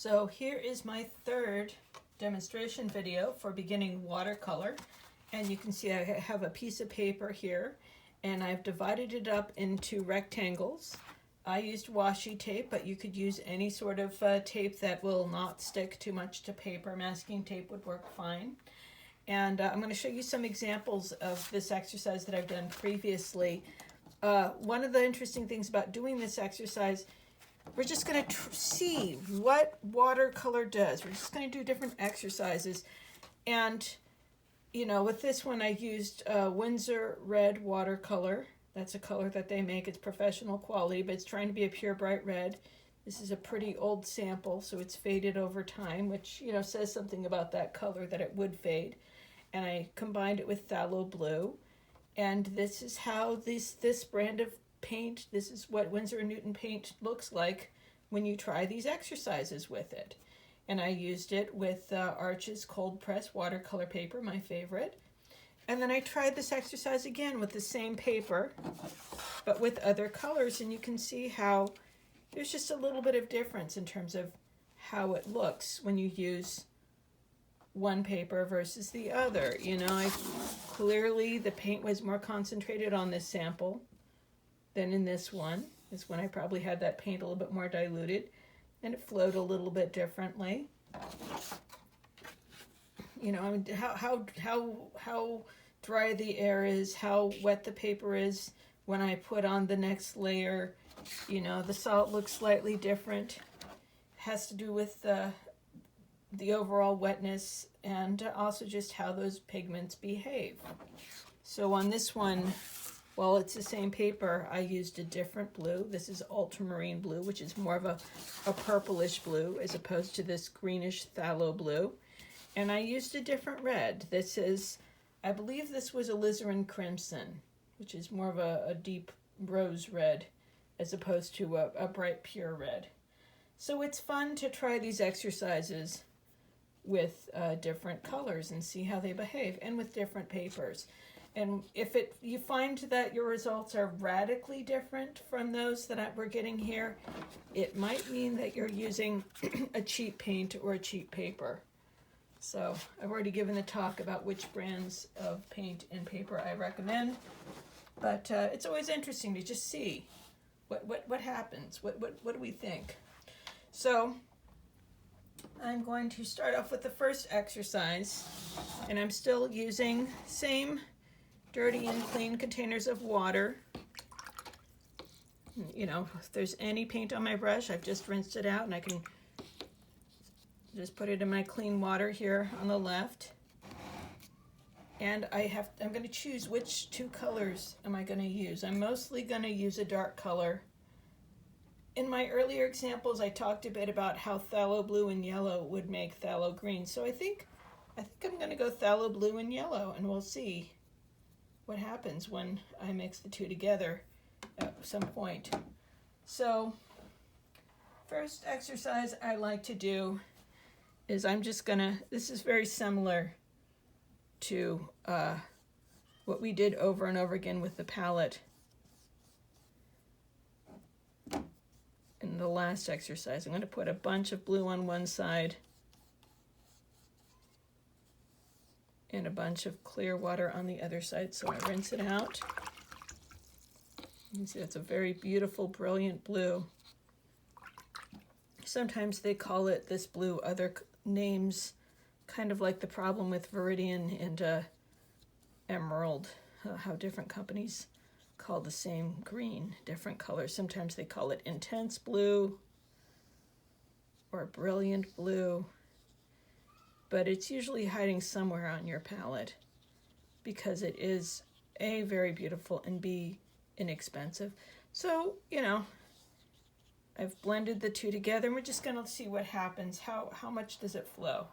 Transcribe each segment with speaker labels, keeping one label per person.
Speaker 1: So here is my third demonstration video for beginning watercolor. And you can see I have a piece of paper here and I've divided it up into rectangles. I used washi tape, but you could use any sort of tape that will not stick too much to paper. Masking tape would work fine. And I'm going to show you some examples of this exercise that I've done previously. One of the interesting things about doing this exercise, we're just going to see what watercolor does. We're just going to do different exercises. And, you know, with this one I used Winsor Red watercolor. That's a color that they make. It's professional quality, but it's trying to be a pure bright red. This is a pretty old sample, so it's faded over time, which, you know, says something about that color, that it would fade. And I combined it with phthalo blue. And this is how this brand of paint, this is what Winsor & Newton paint looks like when you try these exercises with it. And I used it with Arch's cold press watercolor paper, my favorite. And then I tried this exercise again with the same paper, but with other colors, and you can see how there's just a little bit of difference in terms of how it looks when you use one paper versus the other. You know, clearly the paint was more concentrated on this sample than in this one. This one I probably had that paint a little bit more diluted, and it flowed a little bit differently. You know, I mean, how dry the air is, how wet the paper is when I put on the next layer. You know, the salt looks slightly different. It has to do with the overall wetness and also just how those pigments behave. So on this one, while it's the same paper, I used a different blue. This is ultramarine blue, which is more of a purplish blue as opposed to this greenish phthalo blue. And I used a different red. This is, I believe this was alizarin crimson, which is more of a deep rose red as opposed to a bright pure red. So it's fun to try these exercises with different colors and see how they behave, and with different papers. And if you find that your results are radically different from those that we're getting here, it might mean that you're using a cheap paint or a cheap paper. So I've already given a talk about which brands of paint and paper I recommend, but it's always interesting to just see what happens, what do we think. So I'm going to start off with the first exercise, and I'm still using same dirty and clean containers of water. You know, if there's any paint on my brush, I've just rinsed it out, and I can just put it in my clean water here on the left. And I'm going to choose which two colors am I going to use. I'm mostly going to use a dark color. In my earlier examples, I talked a bit about how phthalo blue and yellow would make phthalo green. So I think I'm going to go phthalo blue and yellow, and we'll see what happens when I mix the two together at some point. So first exercise I like to do is this is very similar to what we did over and over again with the palette in the last exercise. I'm going to put a bunch of blue on one side and a bunch of clear water on the other side. So I rinse it out. You can see it's a very beautiful, brilliant blue. Sometimes they call it this blue other names, kind of like the problem with Viridian and Emerald, how different companies call the same green different colors. Sometimes they call it intense blue or brilliant blue, but it's usually hiding somewhere on your palette because it is A, very beautiful, and B, inexpensive. So, you know, I've blended the two together, and we're just going to see what happens. How much does it flow?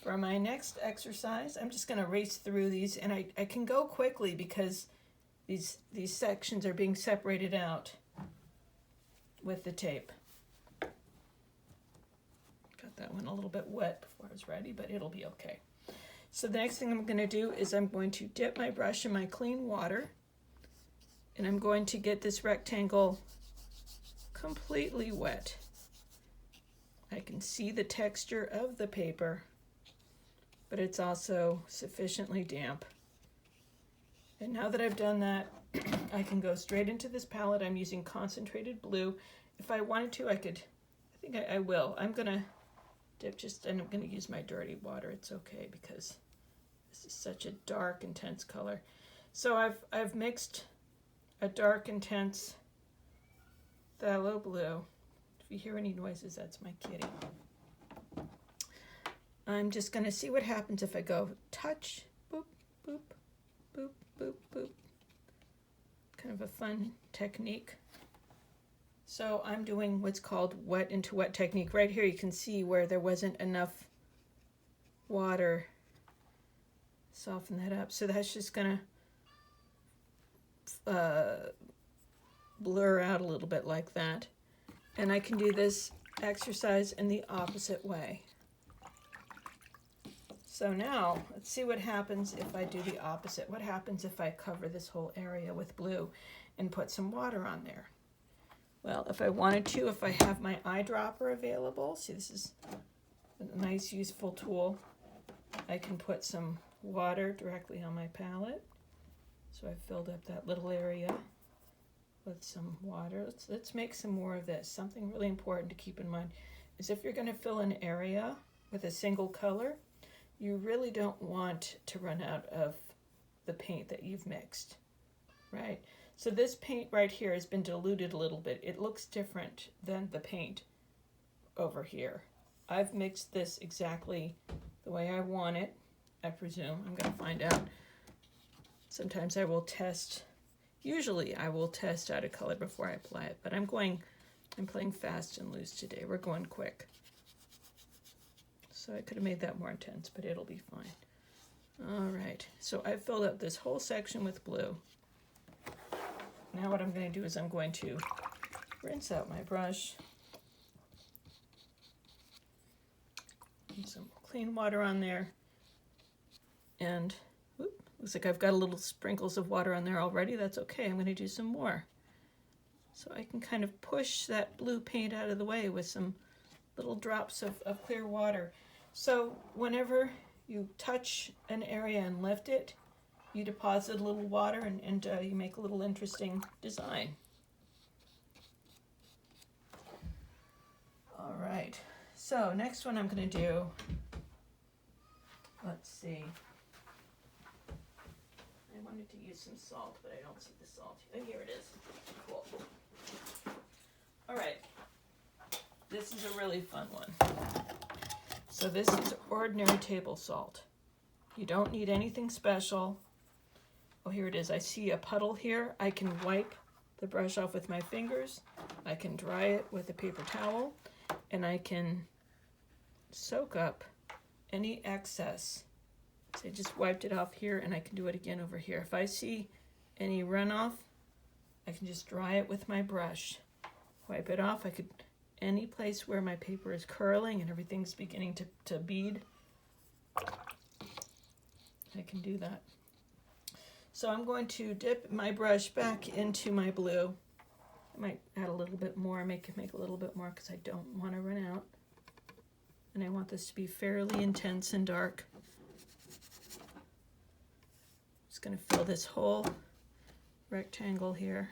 Speaker 1: For my next exercise, I'm just going to race through these, and I can go quickly because these sections are being separated out with the tape. Got that one a little bit wet before I was ready, but it'll be okay. So the next thing I'm going to do is I'm going to dip my brush in my clean water, and I'm going to get this rectangle completely wet. I can see the texture of the paper, but it's also sufficiently damp. And now that I've done that, I can go straight into this palette. I'm using concentrated blue. If I wanted to, I think I will. I'm gonna dip and I'm gonna use my dirty water. It's okay because this is such a dark, intense color. So I've mixed a dark, intense phthalo blue. If you hear any noises, that's my kitty. I'm just gonna see what happens if I go touch, boop, boop, boop, boop, boop. Kind of a fun technique. So I'm doing what's called wet into wet technique. Right here you can see where there wasn't enough water. Soften that up. So that's just gonna blur out a little bit like that. And I can do this exercise in the opposite way. So now, let's see what happens if I do the opposite. What happens if I cover this whole area with blue and put some water on there? Well, if I wanted to, if I have my eyedropper available, see this is a nice useful tool. I can put some water directly on my palette. So I've filled up that little area with some water. Let's make some more of this. Something really important to keep in mind is if you're going to fill an area with a single color, you really don't want to run out of the paint that you've mixed, right? So this paint right here has been diluted a little bit. It looks different than the paint over here. I've mixed this exactly the way I want it, I presume. I'm going to find out. Sometimes I will test. Usually I will test out a color before I apply it, but I'm playing fast and loose today. We're going quick. So I could have made that more intense, but it'll be fine. All right, so I've filled up this whole section with blue. Now what I'm going to do is I'm going to rinse out my brush. Put some clean water on there. And looks like I've got a little sprinkles of water on there already. That's okay. I'm going to do some more. So I can kind of push that blue paint out of the way with some little drops of clear water. So whenever you touch an area and lift it, you deposit a little water and you make a little interesting design. All right. So next one I'm going to do, let's see. I wanted to use some salt, but I don't see the salt. Oh, here it is. Cool. All right. This is a really fun one. So this is ordinary table salt. You don't need anything special. Oh, here it is. I see a puddle here. I can wipe the brush off with my fingers. I can dry it with a paper towel, and I can soak up any excess. So I just wiped it off here, and I can do it again over here. If I see any runoff, I can just dry it with my brush. Wipe it off. I could, any place where my paper is curling and everything's beginning to bead, I can do that. So I'm going to dip my brush back into my blue. I might add a little bit more, make a little bit more because I don't want to run out. And I want this to be fairly intense and dark. Just going to fill this whole rectangle here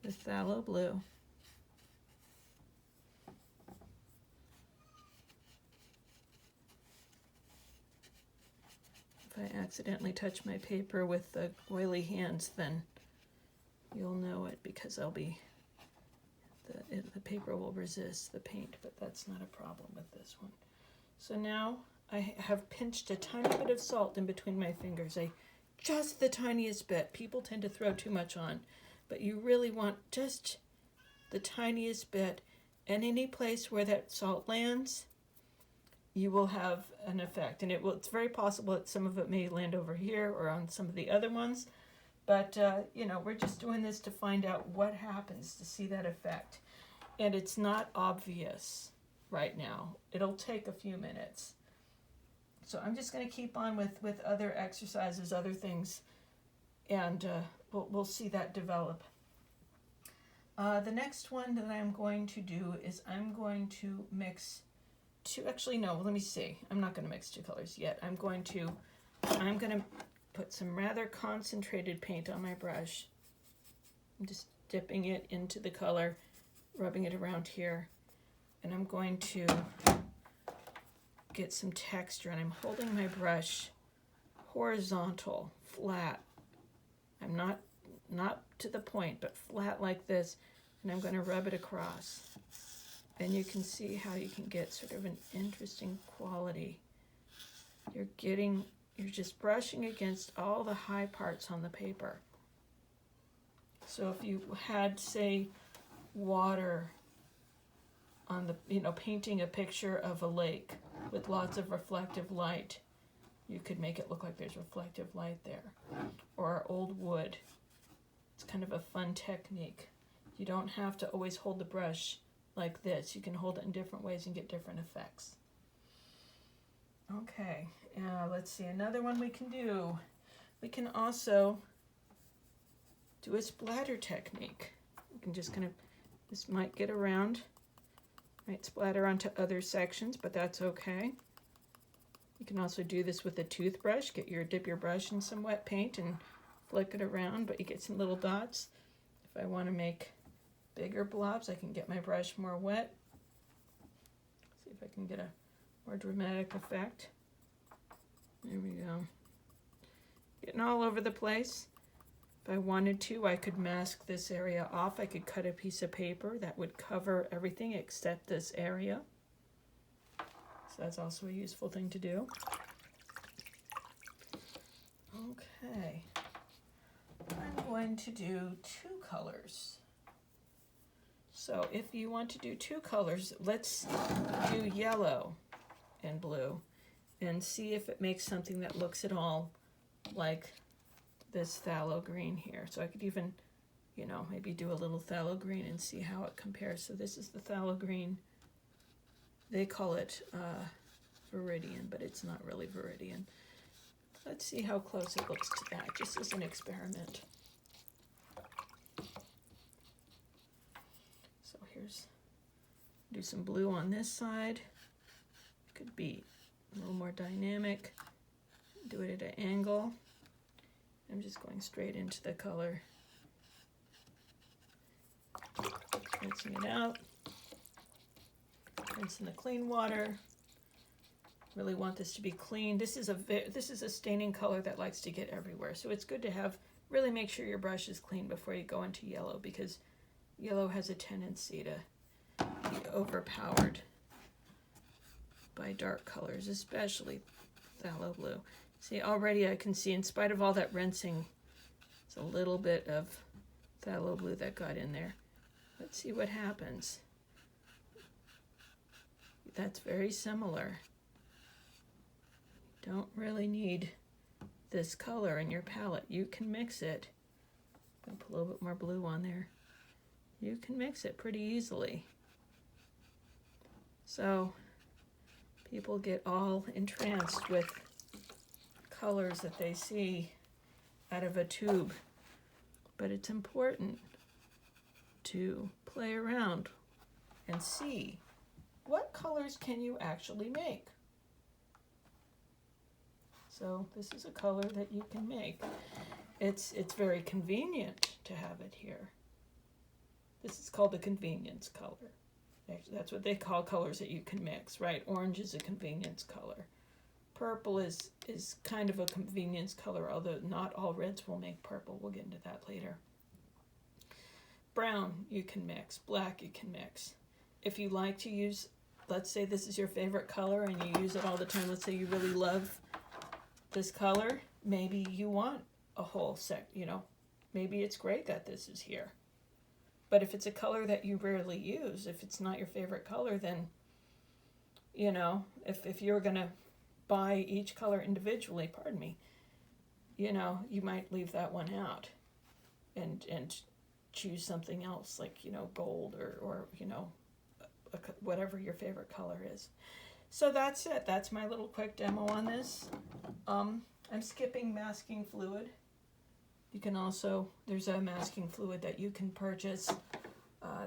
Speaker 1: with phthalo blue. If I accidentally touch my paper with the oily hands, then you'll know it because the paper will resist the paint, but that's not a problem with this one. So now I have pinched a tiny bit of salt in between my fingers, just the tiniest bit. People tend to throw too much on, but you really want just the tiniest bit, and any place where that salt lands, you will have an effect. And it's very possible that some of it may land over here or on some of the other ones, but we're just doing this to find out what happens to see that effect. And it's not obvious right now. It'll take a few minutes. So I'm just going to keep on with other exercises, other things, and we'll see that develop. The next one that I'm going to do is I'm going to mix two, actually no, let me see. I'm not going to mix two colors yet. I'm going to put some rather concentrated paint on my brush. I'm just dipping it into the color, rubbing it around here, and I'm going to get some texture, and I'm holding my brush horizontal, flat. I'm not to the point, but flat like this, and I'm going to rub it across. And you can see how you can get sort of an interesting quality. You're just brushing against all the high parts on the paper. So if you had, say, water on the, painting a picture of a lake with lots of reflective light, you could make it look like there's reflective light there. Or old wood. It's kind of a fun technique. You don't have to always hold the brush like this. You can hold it in different ways and get different effects. Okay, let's see, another one we can do. We can also do a splatter technique. You can just this might get around, might splatter onto other sections, but that's okay. You can also do this with a toothbrush. Dip your brush in some wet paint and flick it around, but you get some little dots. If I want to make bigger blobs, I can get my brush more wet. See if I can get a more dramatic effect. There we go. Getting all over the place. If I wanted to, I could mask this area off. I could cut a piece of paper that would cover everything except this area. So that's also a useful thing to do. Okay. I'm going to do two colors. So if you want to do two colors, let's do yellow and blue and see if it makes something that looks at all like this phthalo green here. So I could even, maybe do a little phthalo green and see how it compares. So this is the phthalo green. They call it Viridian, but it's not really Viridian. Let's see how close it looks to that, just as an experiment. So do some blue on this side. Could be a little more dynamic. Do it at an angle. I'm just going straight into the color. Rinsing it out. Rinse in the clean water. Really want this to be clean. This is a staining color that likes to get everywhere. So it's good to really make sure your brush is clean before you go into yellow, because yellow has a tendency to be overpowered by dark colors, especially phthalo blue. See, already I can see, in spite of all that rinsing, there's a little bit of phthalo blue that got in there. Let's see what happens. That's very similar. Don't really need this color in your palette. You can mix it. I'm going to put a little bit more blue on there. You can mix it pretty easily. So people get all entranced with colors that they see out of a tube. But it's important to play around and see what colors can you actually make. So this is a color that you can make. It's very convenient to have it here. This is called the convenience color. Actually, that's what they call colors that you can mix, right? Orange is a convenience color. Purple is kind of a convenience color, although not all reds will make purple. We'll get into that later. Brown you can mix. Black you can mix. If you like to use, let's say this is your favorite color and you use it all the time. Let's say you really love this color. Maybe you want a whole set, maybe it's great that this is here. But if it's a color that you rarely use, if it's not your favorite color, then, if you're going to buy each color individually, you might leave that one out and choose something else, like, gold or whatever your favorite color is. So that's it. That's my little quick demo on this. I'm skipping masking fluid. You can also, there's a masking fluid that you can purchase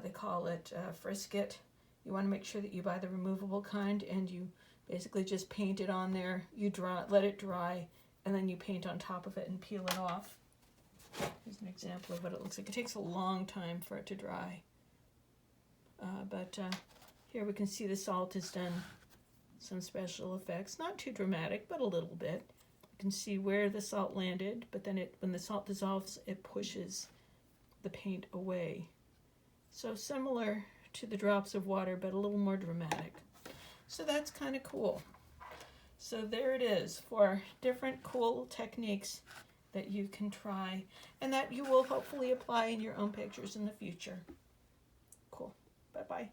Speaker 1: They call it frisket. You want to make sure that you buy the removable kind, and you basically just paint it on there. You let it dry, and then you paint on top of it and peel it off. Here's an example of what it looks like. It takes a long time for it to dry. But here we can see the salt has done some special effects. Not too dramatic, but a little bit. You can see where the salt landed, but then when the salt dissolves, it pushes the paint away. So similar to the drops of water, but a little more dramatic. So that's kind of cool. So there it is, 4 different cool techniques that you can try and that you will hopefully apply in your own pictures in the future. Cool. Bye-bye.